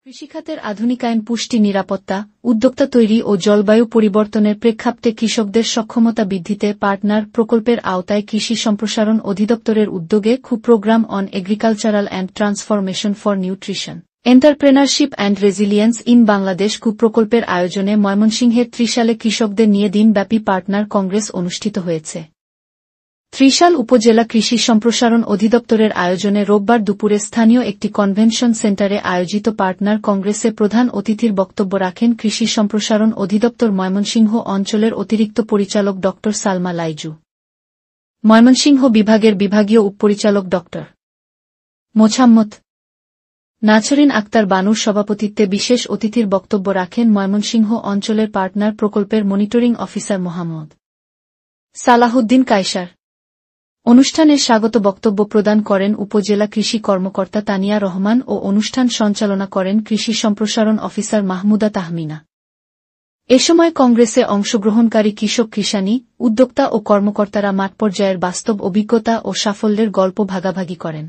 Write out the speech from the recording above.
কৃষিখাতের আধুনিকায়ন, পুষ্টি, নিরাপত্তা, উদ্যোক্তা তৈরি ও জলবায়ু পরিবর্তনের প্রেক্ষাপটে কৃষকদের সক্ষমতা বৃদ্ধিতে পার্টনার প্রকল্পের আওতায় কৃষি সম্প্রসারণ অধিদপ্তরের উদ্যোগে program on agricultural and transformation for nutrition, entrepreneurship and resilience in Bangladesh প্রকল্পের আয়োজনে ময়মনসিংহের ত্রিশালে কৃষকদের নিয়ে দিনব্যাপী পার্টনার কংগ্রেস অনুষ্ঠিত হয়েছে। ত্রিশাল উপজেলা কৃষি সম্প্রসারণ অধিদপ্তরের আয়োজনে রোববার দুপুরে স্থানীয় একটি কনভেনশন সেন্টারে আয়োজিত পার্টনার কংগ্রেসে প্রধান অতিথির বক্তব্য রাখেন কৃষি সম্প্রসারণ অধিদপ্তর ময়মনসিংহ অঞ্চলের অতিরিক্ত পরিচালক ড সালমা লাইজু, ময়মনসিংহ বিভাগের বিভাগীয় উপপরিচালক ড মোছাম্মদ নাছরিন আক্তার বানুর সভাপতিত্বে বিশেষ অতিথির বক্তব্য রাখেন ময়মনসিংহ অঞ্চলের পার্টনার প্রকল্পের মনিটরিং অফিসার মোহাম্মদ সালাহউদ্দিন কায়সার। অনুষ্ঠানে স্বাগত বক্তব্য প্রদান করেন উপজেলা কৃষি কর্মকর্তা তানিয়া রহমান ও অনুষ্ঠান সঞ্চালনা করেন কৃষি সম্প্রসারণ অফিসার মাহমুদা তাহমিনা। এ সময় কংগ্রেসে অংশগ্রহণকারী কৃষক, কৃষানী, উদ্যোক্তা ও কর্মকর্তারা মাঠ পর্যায়ের বাস্তব অভিজ্ঞতা ও সাফল্যের গল্প ভাগাভাগি করেন।